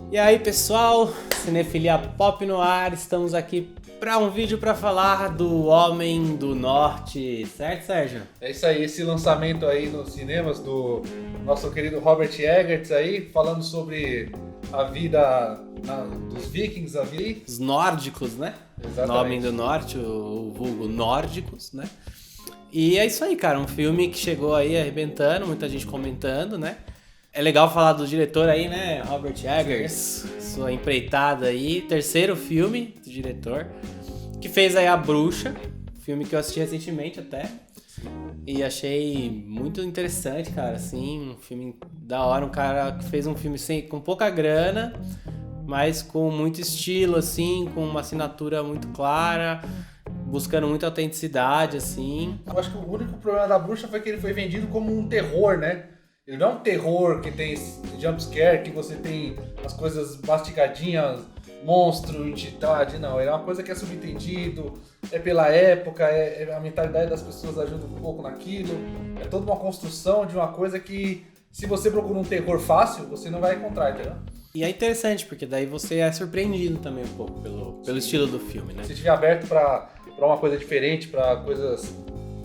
E aí pessoal, Cinefilia Pop no ar, estamos aqui para um vídeo para falar do Homem do Norte, certo, Sérgio? É isso aí, esse lançamento aí nos cinemas do nosso querido Robert Eggers aí, falando sobre a vida dos vikings ali. Os nórdicos, né? Exatamente. Homem do Norte, o vulgo nórdicos, né? E é isso aí, cara, um filme que chegou aí arrebentando, muita gente comentando, né? É legal falar do diretor aí, né? Robert Eggers, sua empreitada aí, terceiro filme do diretor, que fez aí A Bruxa, filme que eu assisti recentemente até, e achei muito interessante, cara, assim, um filme da hora, um cara que fez um filme com pouca grana, mas com muito estilo, assim, com uma assinatura muito clara, buscando muita autenticidade, assim. Eu acho que o único problema da Bruxa foi que ele foi vendido como um terror, né? Ele não é um terror que tem jumpscare, que você tem as coisas mastigadinhas, monstro, entidade, não. Ele é uma coisa que é subentendido, é pela época, a mentalidade das pessoas ajuda um pouco naquilo. É toda uma construção de uma coisa que, se você procura um terror fácil, você não vai encontrar, entendeu? E é interessante, porque daí você é surpreendido também um pouco pelo estilo do filme, né? Se estiver aberto para uma coisa diferente, para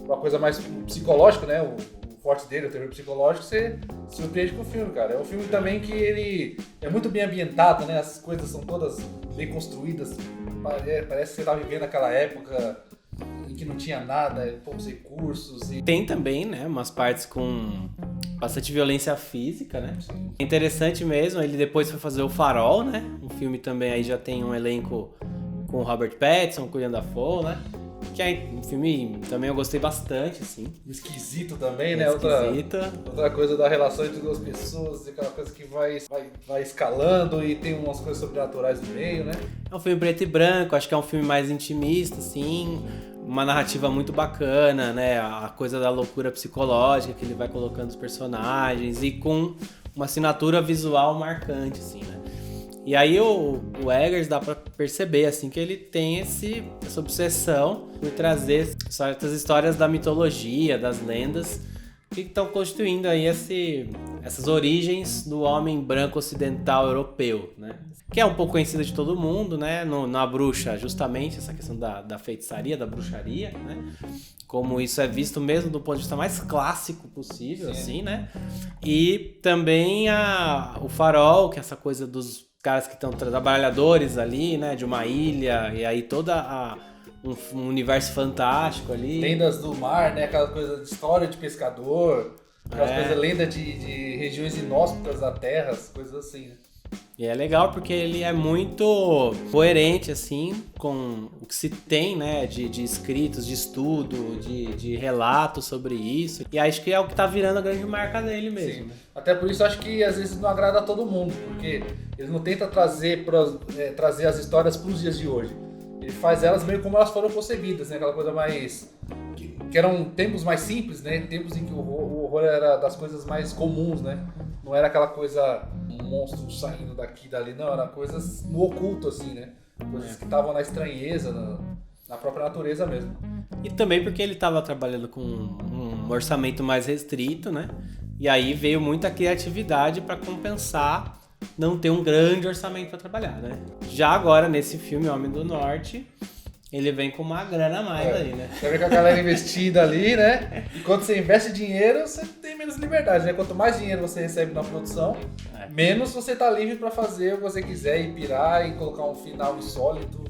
uma coisa mais psicológica, né? O forte dele, o terror psicológico, você se surpreende com o filme, cara. É um filme também que ele é muito bem ambientado, né? As coisas são todas bem construídas. Parece que você tá vivendo aquela época em que não tinha nada, poucos recursos. Tem também, né, umas partes com bastante violência física, né? Sim. É interessante mesmo, ele depois foi fazer O Farol, né? Um filme também aí já tem um elenco com Robert Pattinson, com William Dafoe, né? Que é um filme também eu gostei bastante, assim. Esquisito também, né? Esquisita. Outra coisa da relação entre duas pessoas, aquela coisa que vai escalando e tem umas coisas sobrenaturais no meio, né? É um filme preto e branco, acho que é um filme mais intimista, assim. Uma narrativa muito bacana, né? A coisa da loucura psicológica que ele vai colocando os personagens e com uma assinatura visual marcante, assim, né? E aí o Eggers dá pra perceber, assim, que ele tem essa obsessão por trazer certas histórias da mitologia, das lendas, que estão constituindo aí essas origens do homem branco ocidental europeu, né? Que é um pouco conhecida de todo mundo, né? Na bruxa, justamente, essa questão da feitiçaria, da bruxaria, né? Como isso é visto mesmo do ponto de vista mais clássico possível, Sim. assim, né? E também o farol, que é essa coisa dos caras que estão trabalhadores ali, né? De uma ilha, e aí um universo fantástico ali. Lendas do mar, né? Aquela coisa de história de pescador, aquelas coisas, lenda de regiões inóspitas da terra, coisas assim, né? E é legal porque ele é muito coerente, assim, com o que se tem, né, de escritos, de estudo, de relatos sobre isso. E acho que é o que tá virando a grande marca dele mesmo. Sim. Né? Até por isso eu acho que às vezes não agrada a todo mundo, porque ele não tenta trazer as histórias para os dias de hoje. Ele faz elas meio como elas foram concebidas, né? Aquela coisa mais... que eram tempos mais simples, né? Tempos em que o horror era das coisas mais comuns, né? Não era aquela coisa, um monstro saindo daqui e dali, não. Era coisas no oculto, assim, né? Coisas que estavam na estranheza, na própria natureza mesmo. E também porque ele estava trabalhando com um orçamento mais restrito, né? E aí veio muita criatividade para compensar não ter um grande orçamento para trabalhar, né? Já agora, nesse filme Homem do Norte, ele vem com uma grana a mais aí, né? Você vê com a galera investida ali, né? E quando você investe dinheiro, você tem menos liberdade, né? Quanto mais dinheiro você recebe na produção, menos você tá livre pra fazer o que você quiser e pirar e colocar um final insólito.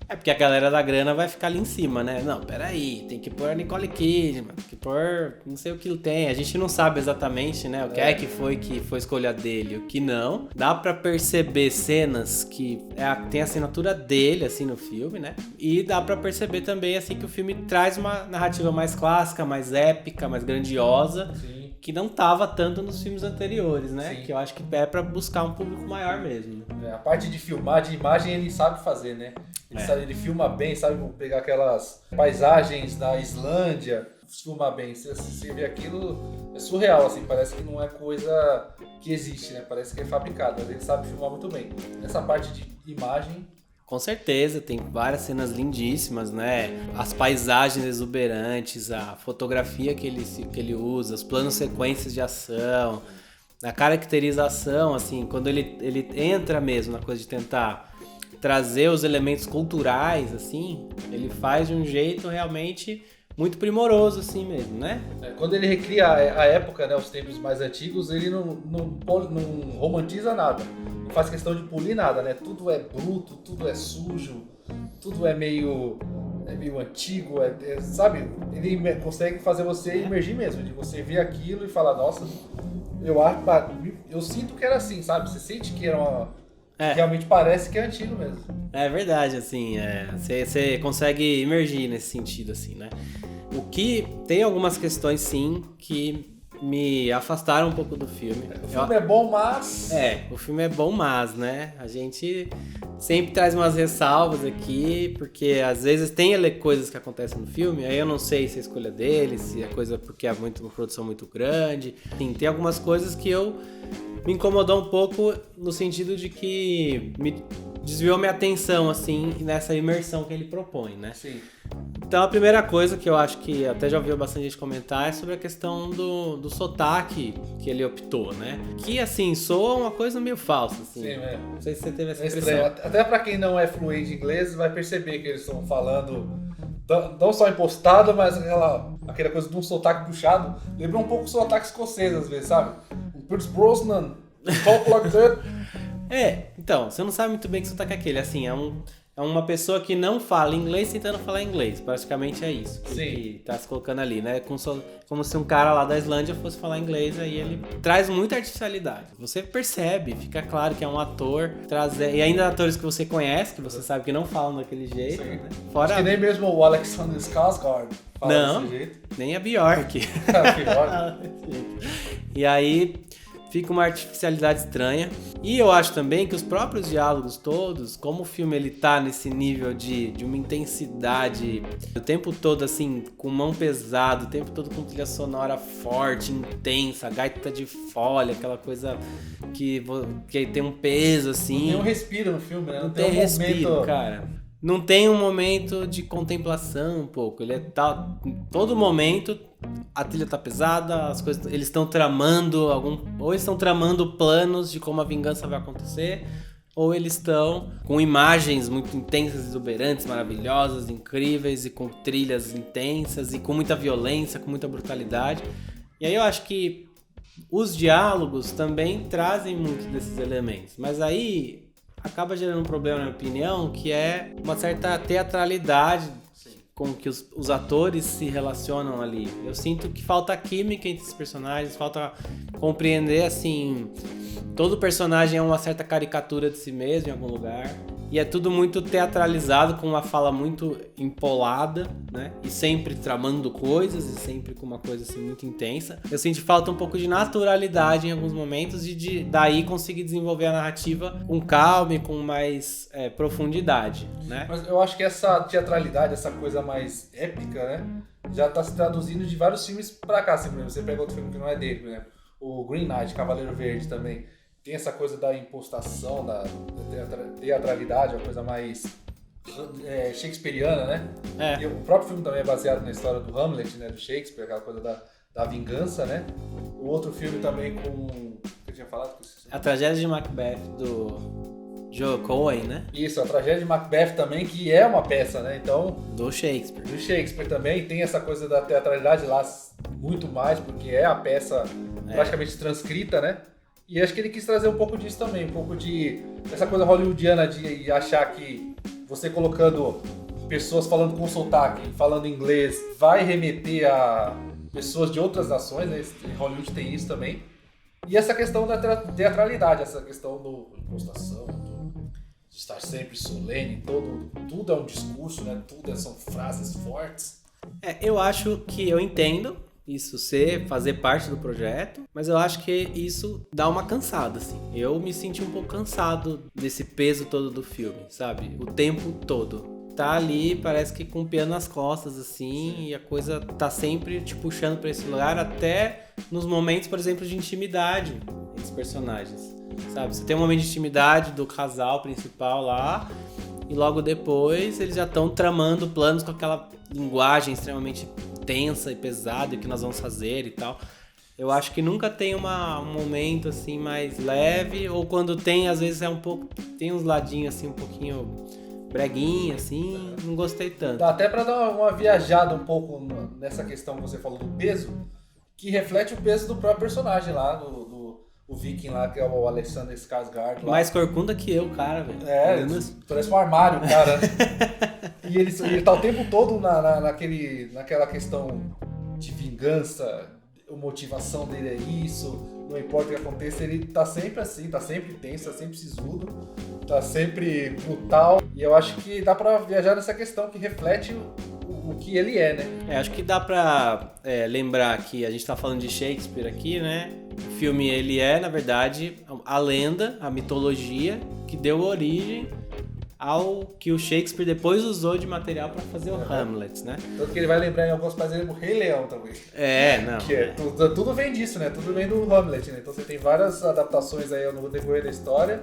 É porque a galera da grana vai ficar ali em cima, né? Não, peraí, tem que pôr a Nicole Kidman, tem que pôr não sei o que ele tem. A gente não sabe exatamente, né? O que que foi escolha dele, o que não. Dá pra perceber cenas que tem a assinatura dele, assim, no filme, né? E dá pra perceber também, assim, que o filme traz uma narrativa mais clássica, mais épica, mais grandiosa. Sim. Que não tava tanto nos filmes anteriores, né? Sim. Que eu acho que é pra buscar um público maior mesmo. A parte de filmar, de imagem, ele sabe fazer, né? Ele filma bem, sabe pegar aquelas paisagens da Islândia, filma bem. Você vê aquilo, é surreal, assim, parece que não é coisa que existe, né? Parece que é fabricado, mas ele sabe filmar muito bem. Nessa parte de imagem... Com certeza, tem várias cenas lindíssimas, né? As paisagens exuberantes, a fotografia que ele usa, os planos sequências de ação. na caracterização, assim, quando ele entra mesmo na coisa de tentar trazer os elementos culturais, assim, ele faz de um jeito realmente muito primoroso, assim mesmo, né? Quando ele recria a época, né, os tempos mais antigos, ele não romantiza nada, não faz questão de polir nada, né? Tudo é bruto, tudo é sujo, tudo é meio antigo, sabe? Ele consegue fazer você imergir mesmo, de você ver aquilo e falar, nossa, eu sinto que era assim, sabe? Você sente que era realmente parece que é antigo mesmo. É verdade, assim, você consegue imergir nesse sentido, assim, né? O que tem algumas questões, sim, que me afastaram um pouco do filme. O filme é bom, mas... o filme é bom, mas, né? A gente sempre traz umas ressalvas aqui, porque às vezes tem coisas que acontecem no filme, aí eu não sei se é escolha dele, se é coisa porque é uma produção muito grande. Sim, tem algumas coisas que me incomodou um pouco no sentido de que me desviou minha atenção, assim, nessa imersão que ele propõe, né? Sim. Então a primeira coisa que eu acho que até já ouviu bastante gente comentar é sobre a questão do sotaque que ele optou, né? Que, assim, soa uma coisa meio falsa, assim. Sim, Não sei se você teve essa impressão. Até pra quem não é fluente em inglês, vai perceber que eles estão falando não só impostado, mas aquela coisa de um sotaque puxado. Lembra um pouco o sotaque escocês, às vezes, sabe? O Pierce Brosnan, talk like that. Então, você não sabe muito bem que sotaque é aquele, assim, é uma pessoa que não fala inglês tentando falar inglês, praticamente é isso que tá se colocando ali, né? Como se um cara lá da Islândia fosse falar inglês, aí ele traz muita artificialidade. Você percebe, fica claro que é um ator, e ainda atores que você conhece, que você sabe que não falam daquele jeito, né? Fora... Acho que nem mesmo o Alexander Skarsgård fala desse jeito. Nem a Bjork. E aí... fica uma artificialidade estranha. E eu acho também que os próprios diálogos todos, como o filme ele tá nesse nível de uma intensidade o tempo todo assim, com mão pesada, o tempo todo com trilha sonora forte, intensa, gaita de folha, aquela coisa que tem um peso assim. Não tem um respiro no filme, né? Não tem respiro, momento... cara. Não tem um momento de contemplação um pouco. Ele todo momento a trilha tá pesada, as coisas, eles estão tramando ou eles estão tramando planos de como a vingança vai acontecer, ou eles estão com imagens muito intensas, exuberantes, maravilhosas, incríveis e com trilhas intensas e com muita violência, com muita brutalidade. E aí eu acho que os diálogos também trazem muito desses elementos, mas aí acaba gerando um problema, na minha opinião, que é uma certa teatralidade com que os atores se relacionam ali. Eu sinto que falta química entre os personagens, falta compreender, assim, todo personagem é uma certa caricatura de si mesmo em algum lugar. E é tudo muito teatralizado, com uma fala muito empolada, né? E sempre tramando coisas, e sempre com uma coisa assim muito intensa. Eu sinto falta um pouco de naturalidade em alguns momentos e daí conseguir desenvolver a narrativa com calma e com mais profundidade, né? Mas eu acho que essa teatralidade, essa coisa mais épica, né? Já tá se traduzindo de vários filmes pra cá, assim, por exemplo, você pega outro filme que não é dele, por exemplo, o Green Knight, Cavaleiro Verde também. Tem essa coisa da impostação, da teatralidade, uma coisa mais shakespeariana, né? E o próprio filme também é baseado na história do Hamlet, né? Do Shakespeare, aquela coisa da vingança, né? O outro filme também com... O que eu tinha falado? A Tragédia de Macbeth, do Joe Cohen, né? Isso, a Tragédia de Macbeth também, que é uma peça, né? Então... Do Shakespeare. Do Shakespeare também. Tem essa coisa da teatralidade lá muito mais, porque é a peça praticamente transcrita, né? E acho que ele quis trazer um pouco disso também, um pouco de essa coisa hollywoodiana de achar que você colocando pessoas falando com sotaque, falando inglês, vai remeter a pessoas de outras nações, né? Hollywood tem isso também. E essa questão da teatralidade, essa questão do impostação, de estar sempre solene, tudo é um discurso, né? Tudo são frases fortes. Eu acho que eu entendo isso fazer parte do projeto, mas eu acho que isso dá uma cansada, assim. Eu me senti um pouco cansado desse peso todo do filme, sabe? O tempo todo. Tá ali, parece que com o piano nas costas, assim, e a coisa tá sempre te puxando pra esse lugar, até nos momentos, por exemplo, de intimidade entre os personagens, sabe? Você tem um momento de intimidade do casal principal lá, e logo depois eles já estão tramando planos com aquela linguagem extremamente tensa e pesada, e o que nós vamos fazer e tal. Eu acho que nunca tem um momento assim mais leve, ou quando tem, às vezes é um pouco, tem uns ladinhos assim um pouquinho breguinha, assim, não gostei tanto. Dá até pra dar uma viajada um pouco nessa questão que você falou do peso, que reflete o peso do próprio personagem lá, o Viking lá, que é o Alexander Skarsgård lá. Mais corcunda que eu, cara, velho. Parece um armário, cara. E ele tá o tempo todo naquela questão de vingança, a motivação dele é isso, não importa o que aconteça, ele tá sempre assim, tá sempre tenso, tá sempre sisudo, tá sempre brutal. E eu acho que dá pra viajar nessa questão que reflete o que ele é, né? Acho que dá pra lembrar que a gente tá falando de Shakespeare aqui, né? O filme, ele é, na verdade, a lenda, a mitologia que deu origem ao que o Shakespeare depois usou de material para fazer o Hamlet, né? Tanto que ele vai lembrar em algumas partes do Rei Leão também. Não. Que tudo vem disso, né? Tudo vem do Hamlet, né? Então você tem várias adaptações aí no decorrer da história.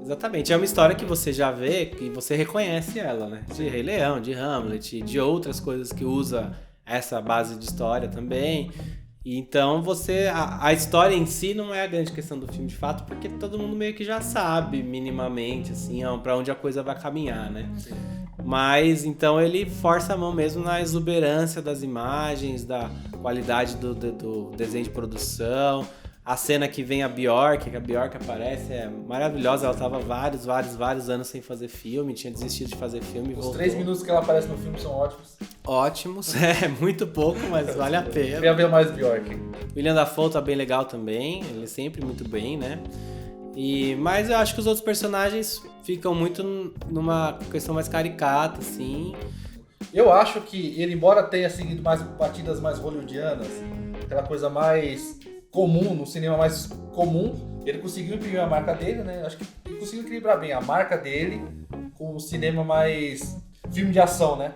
Exatamente. É uma história que você já vê, que você reconhece ela, né? De Rei Leão, de Hamlet, de outras coisas que usa essa base de história também. Então a história em si não é a grande questão do filme de fato, porque todo mundo meio que já sabe minimamente assim, para onde a coisa vai caminhar, né? Sim. Mas então ele força a mão mesmo na exuberância das imagens, da qualidade do desenho de produção. A cena que vem a Bjork, que a Bjork aparece, é maravilhosa. Ela tava vários anos sem fazer filme, tinha desistido de fazer filme e voltou. Os 3 minutos que ela aparece no filme são ótimos. Ótimos, muito pouco, mas vale a pena. Queria ver mais Bjork. William Dafoe tá bem legal também, ele é sempre muito bem, né? Mas eu acho que os outros personagens ficam muito numa questão mais caricata, assim. Eu acho que ele, embora tenha seguido mais batidas mais hollywoodianas, aquela coisa mais comum, no cinema mais comum, ele conseguiu imprimir a marca dele, né? Acho que ele conseguiu equilibrar bem a marca dele com o cinema mais filme de ação, né?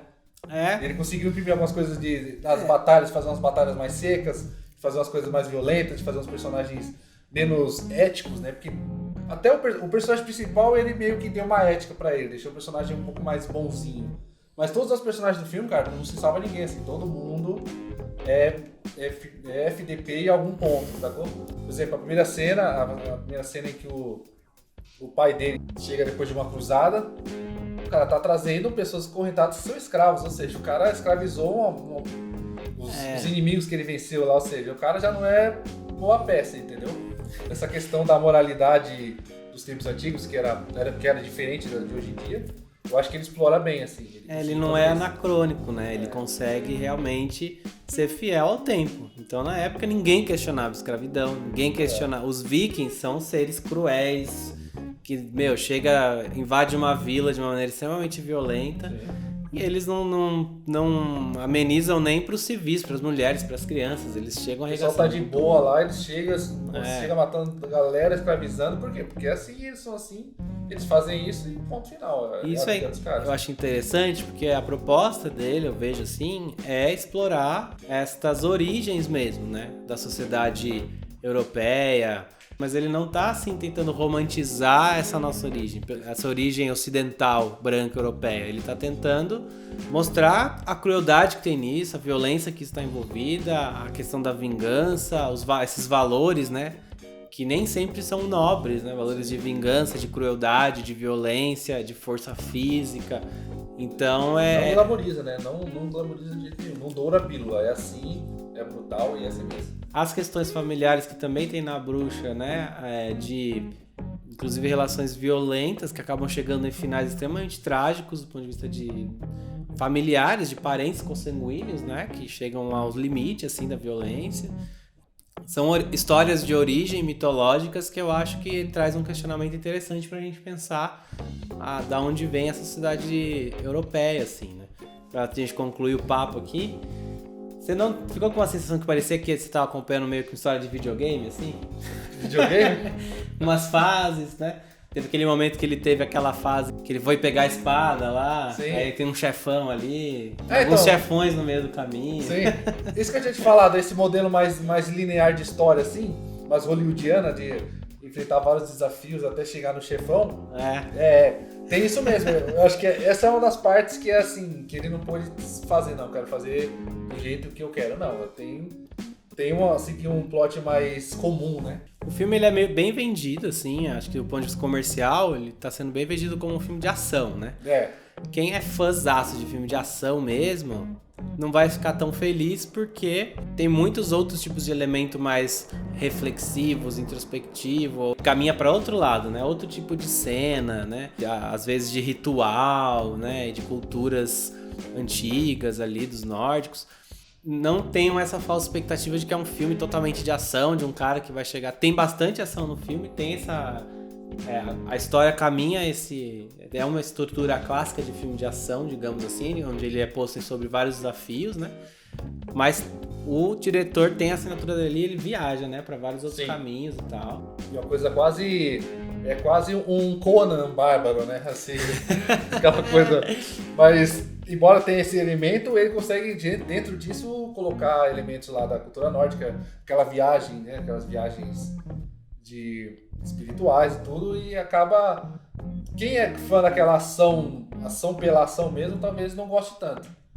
Ele conseguiu imprimir algumas coisas das batalhas, fazer umas batalhas mais secas, fazer umas coisas mais violentas, de fazer uns personagens menos éticos, né? Porque até o personagem principal, ele meio que deu uma ética pra ele, deixou o personagem um pouco mais bonzinho. Mas todos os personagens do filme, cara, não se salva ninguém, assim, todo mundo é FDP em algum ponto, sacou? Por exemplo, a primeira cena em que o pai dele chega depois de uma cruzada, o cara tá trazendo pessoas correntadas que são escravos, ou seja, o cara escravizou os inimigos que ele venceu lá, ou seja, o cara já não é boa peça, entendeu? Essa questão da moralidade dos tempos antigos, que era diferente de hoje em dia, eu acho que ele explora bem, assim. Ele não é anacrônico, né? Ele consegue realmente ser fiel ao tempo. Então, na época, ninguém questionava a escravidão, ninguém questionava. Os vikings são seres cruéis, que, invade uma vila de uma maneira extremamente violenta. Sim. E eles não amenizam nem para os civis, para as mulheres, para as crianças. Eles chegam arregaçando. O pessoal tá de boa lá, eles chegam matando a galera, escravizando. Por quê? Porque assim, eles são assim, eles fazem isso e ponto final. Isso aí eu acho interessante, porque a proposta dele, eu vejo assim, é explorar estas origens mesmo, né? Da sociedade europeia. Mas ele não tá, assim, tentando romantizar essa nossa origem, essa origem ocidental, branca, europeia. Ele tá tentando mostrar a crueldade que tem nisso, a violência que está envolvida, a questão da vingança, esses valores, né? Que nem sempre são nobres, né? Valores de vingança, de crueldade, de violência, de força física. Então Não glamoriza, né? Não glamoriza de jeito nenhum. Não doura a pílula. É assim, é brutal e é assim mesmo. As questões familiares que também tem na Bruxa, né? Inclusive relações violentas que acabam chegando em finais extremamente trágicos do ponto de vista de familiares, de parentes consanguíneos, né? Que chegam aos limites, assim, da violência. São histórias de origem mitológicas que eu acho que traz um questionamento interessante pra gente pensar da onde vem essa sociedade europeia, assim, né? Pra gente concluir o papo aqui. Você não ficou com uma sensação que parecia que você estava acompanhando meio que história de videogame, assim? Videogame? Umas fases, né? Teve aquele momento que ele teve aquela fase que ele foi pegar a espada lá, sim. Aí tem um chefão ali, alguns chefões no meio do caminho. Sim, isso que eu tinha te falado, esse modelo mais linear de história, assim, mais hollywoodiana, de enfrentar vários desafios até chegar no chefão. Tem isso mesmo. Eu acho que essa é uma das partes que é assim, que ele não pode fazer, não, eu quero fazer do jeito que eu quero, não. Tem tem assim, um plot mais comum, né? O filme ele é meio bem vendido, assim, acho que do ponto de vista comercial, ele tá sendo bem vendido como um filme de ação, né? Quem é fãzaço de filme de ação mesmo, não vai ficar tão feliz porque tem muitos outros tipos de elemento mais reflexivos, introspectivo, caminha para outro lado, né? Outro tipo de cena, né? Às vezes de ritual, né? De culturas antigas ali, dos nórdicos. Não tenham essa falsa expectativa de que é um filme totalmente de ação, de um cara que vai chegar... Tem bastante ação no filme, tem essa... a história caminha é uma estrutura clássica de filme de ação, digamos assim, onde ele é posto sobre vários desafios, né? Mas o diretor tem a assinatura dele, ele viaja, né, para vários outros caminhos e tal. E uma coisa quase um Conan bárbaro, né? Assim, aquela coisa. Mas embora tenha esse elemento, ele consegue dentro disso colocar elementos lá da cultura nórdica, aquela viagem, né? Aquelas viagens espirituais e tudo, e acaba... Quem é fã daquela ação pela ação mesmo, talvez não goste tanto.